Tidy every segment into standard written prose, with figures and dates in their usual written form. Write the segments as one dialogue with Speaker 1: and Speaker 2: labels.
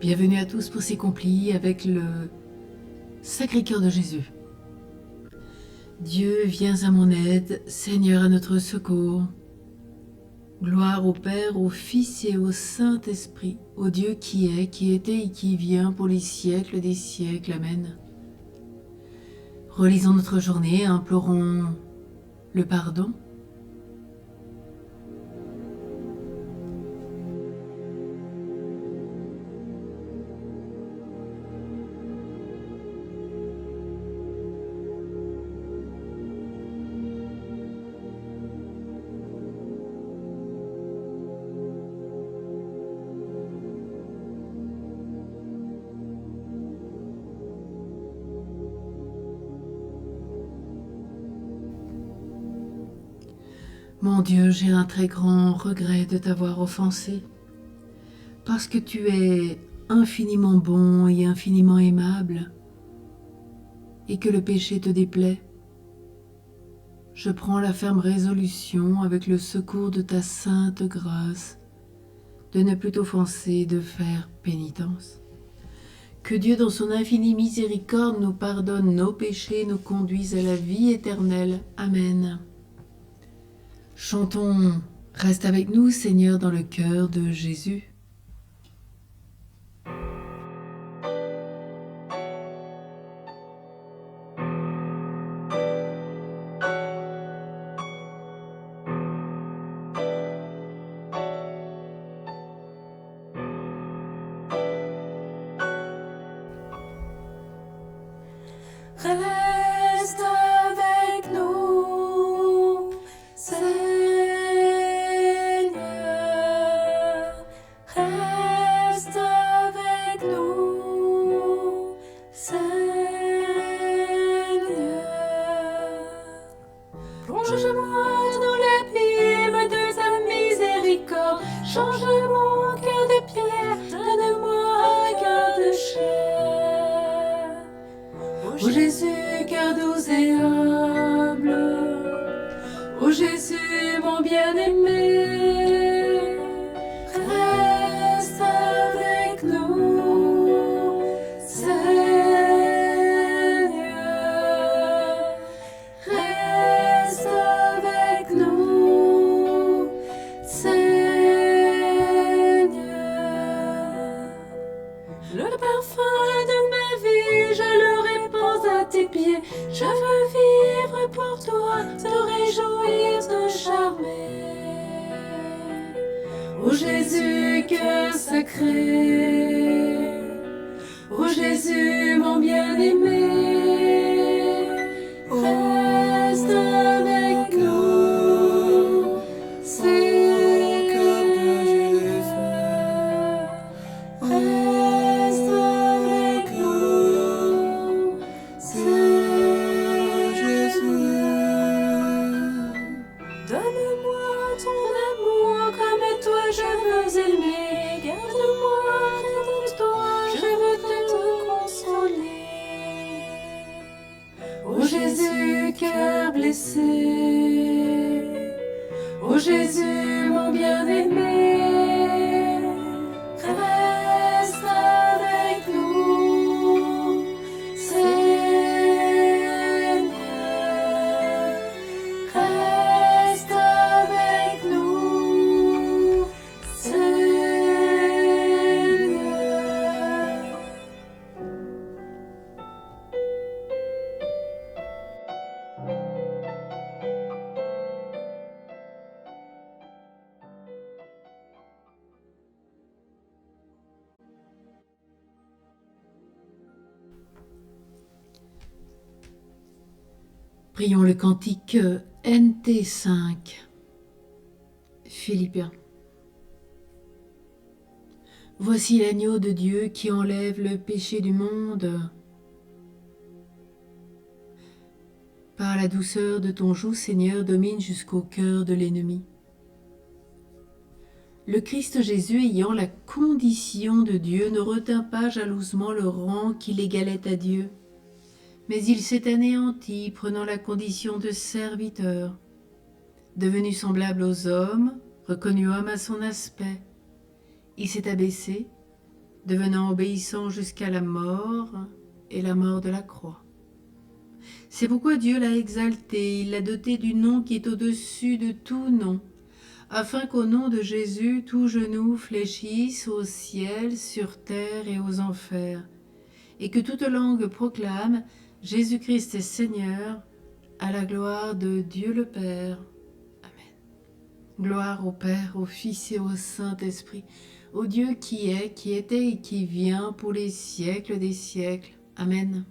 Speaker 1: Bienvenue à tous pour ces complis avec le Sacré-Cœur de Jésus. Dieu, viens à mon aide, Seigneur à notre secours. Gloire au Père, au Fils et au Saint-Esprit, au Dieu qui est, qui était et qui vient pour les siècles des siècles. Amen. Relisons notre journée, implorons le pardon. Mon Dieu, j'ai un très grand regret de t'avoir offensé, parce que tu es infiniment bon et infiniment aimable, et que le péché te déplaît. Je prends la ferme résolution, avec le secours de ta sainte grâce, de ne plus t'offenser et de faire pénitence. Que Dieu, dans son infinie miséricorde, nous pardonne nos péchés et nous conduise à la vie éternelle. Amen. Chantons « Reste avec nous, Seigneur, dans le cœur de Jésus ».
Speaker 2: Reste avec nous, Seigneur. Reste avec nous, Seigneur. Plonge-moi dans l'abîme de ta miséricorde. Change mon cœur de pierre, donne-moi un cœur de chair. Ô Jésus, cœur doux et humble, ô Jésus, mon bien-aimé, reste avec nous, Seigneur. Reste avec nous, Seigneur. Le parfum de ma vie, je le répands à tes pieds. Je veux vivre pour toi, te réjouir, te charmer. Ô Jésus, cœur sacré, ô Jésus, mon bien-aimé, reste avec nous, Seigneur. Reste avec nous, Seigneur Jésus. Donne-moi ton amour comme toi je veux aimer. Garde-moi près de toi, je veux te consoler. Ô Jésus, cœur blessé, ô Jésus, mon bien-aimé, reste avec nous, Seigneur. Reste avec nous, Seigneur.
Speaker 1: Prions le cantique NT5. Philippiens. Voici l'agneau de Dieu qui enlève le péché du monde. Par la douceur de ton joug, Seigneur, domine jusqu'au cœur de l'ennemi. Le Christ Jésus, ayant la condition de Dieu, ne retint pas jalousement le rang qui l'égalait à Dieu, mais il s'est anéanti, prenant la condition de serviteur. Devenu semblable aux hommes, reconnu homme à son aspect, il s'est abaissé devenant obéissant jusqu'à la mort et la mort de la croix. C'est pourquoi Dieu l'a exalté, il l'a doté du nom qui est au-dessus de tout nom, afin qu'au nom de Jésus, tout genou fléchisse au ciel, sur terre et aux enfers, et que toute langue proclame Jésus-Christ est Seigneur, à la gloire de Dieu le Père. Amen. Gloire au Père, au Fils et au Saint-Esprit, au Dieu qui est, qui était et qui vient pour les siècles des siècles. Amen.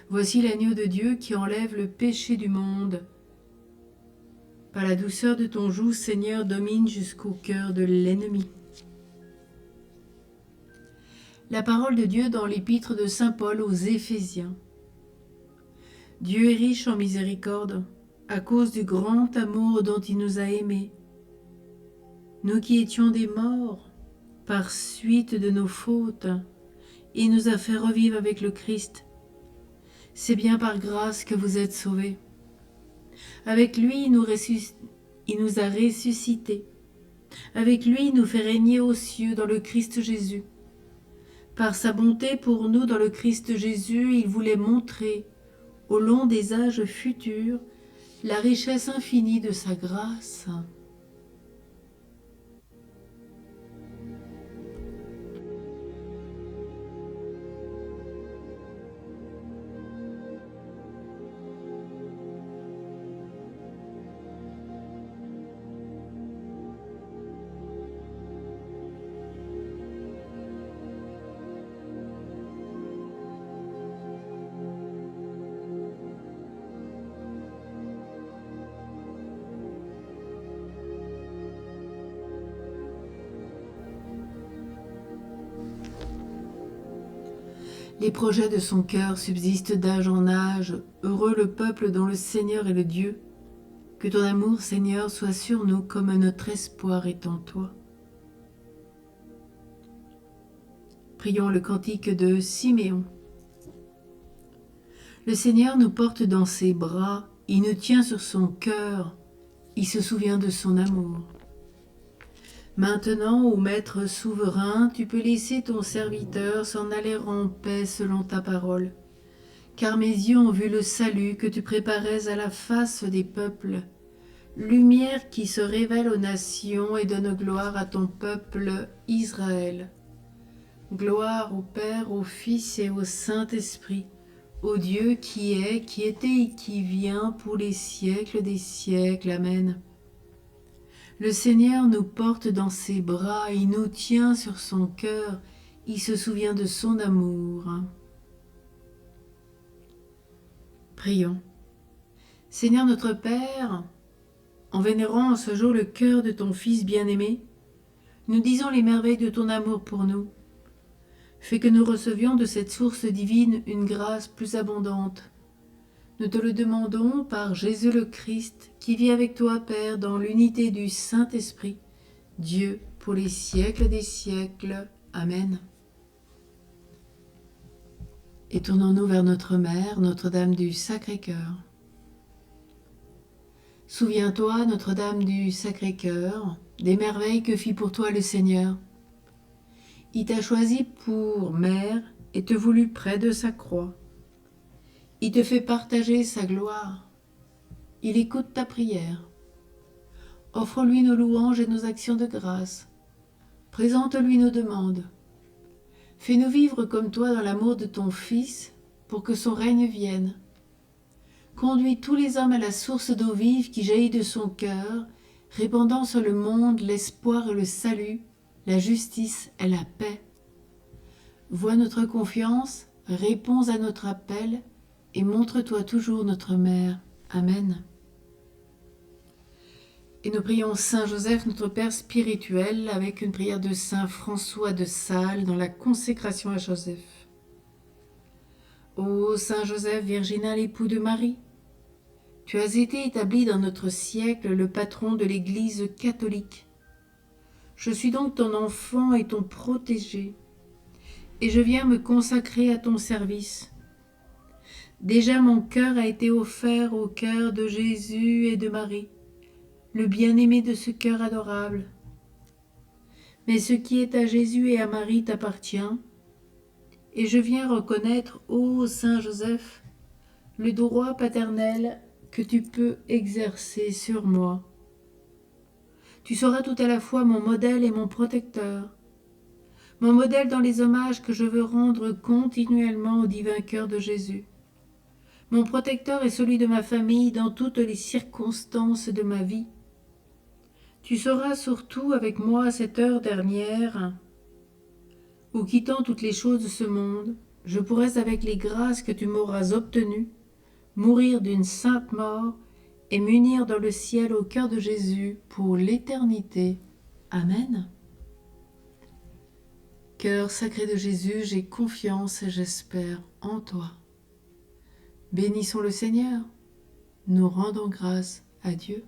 Speaker 1: Voici l'agneau de Dieu qui enlève le péché du monde. Par la douceur de ton joug, Seigneur, domine jusqu'au cœur de l'ennemi. La parole de Dieu dans l'épître de saint Paul aux Éphésiens. Dieu est riche en miséricorde, à cause du grand amour dont il nous a aimés. Nous qui étions des morts, par suite de nos fautes, il nous a fait revivre avec le Christ. C'est bien par grâce que vous êtes sauvés. Avec lui, il nous a ressuscités. Avec lui, il nous fait régner aux cieux dans le Christ Jésus. Par sa bonté pour nous dans le Christ Jésus, il voulait montrer, au long des âges futurs, la richesse infinie de sa grâce. Les projets de son cœur subsistent d'âge en âge. Heureux le peuple dont le Seigneur est le Dieu. Que ton amour, Seigneur, soit sur nous comme notre espoir est en toi. Prions le cantique de Siméon. Le Seigneur nous porte dans ses bras, il nous tient sur son cœur, il se souvient de son amour. Maintenant, ô Maître souverain, tu peux laisser ton serviteur s'en aller en paix selon ta parole. Car mes yeux ont vu le salut que tu préparais à la face des peuples, lumière qui se révèle aux nations et donne gloire à ton peuple Israël. Gloire au Père, au Fils et au Saint-Esprit, au Dieu qui est, qui était et qui vient pour les siècles des siècles. Amen. Le Seigneur nous porte dans ses bras, il nous tient sur son cœur, il se souvient de son amour. Prions. Seigneur notre Père, en vénérant en ce jour le cœur de ton Fils bien-aimé, nous disons les merveilles de ton amour pour nous. Fais que nous recevions de cette source divine une grâce plus abondante. Nous te le demandons par Jésus le Christ, qui vit avec toi, Père, dans l'unité du Saint-Esprit, Dieu, pour les siècles des siècles. Amen. Et tournons-nous vers notre Mère, Notre-Dame du Sacré-Cœur. Souviens-toi, Notre-Dame du Sacré-Cœur, des merveilles que fit pour toi le Seigneur. Il t'a choisi pour mère et te voulut près de sa croix. Il te fait partager sa gloire. Il écoute ta prière. Offre-lui nos louanges et nos actions de grâce. Présente-lui nos demandes. Fais-nous vivre comme toi dans l'amour de ton Fils pour que son règne vienne. Conduis tous les hommes à la source d'eau vive qui jaillit de son cœur, répandant sur le monde l'espoir et le salut, la justice et la paix. Vois notre confiance, réponds à notre appel, et montre-toi toujours notre Mère. Amen. Et nous prions Saint Joseph, notre Père spirituel, avec une prière de Saint François de Sales dans la consécration à Joseph. Ô Saint Joseph, virginal époux de Marie, tu as été établi dans notre siècle le patron de l'Église catholique. Je suis donc ton enfant et ton protégé, et je viens me consacrer à ton service. Déjà mon cœur a été offert au cœur de Jésus et de Marie, le bien-aimé de ce cœur adorable. mais ce qui est à Jésus et à Marie t'appartient, et je viens reconnaître, ô Saint Joseph, le droit paternel que tu peux exercer sur moi. Tu seras tout à la fois mon modèle et mon protecteur, mon modèle dans les hommages que je veux rendre continuellement au divin cœur de Jésus, mon protecteur et celui de ma famille dans toutes les circonstances de ma vie. Tu seras surtout avec moi à cette heure dernière, où quittant toutes les choses de ce monde, je pourrais avec les grâces que tu m'auras obtenues, mourir d'une sainte mort et m'unir dans le ciel au cœur de Jésus pour l'éternité. Amen. Cœur sacré de Jésus, j'ai confiance et j'espère en toi. Bénissons le Seigneur, nous rendons grâce à Dieu.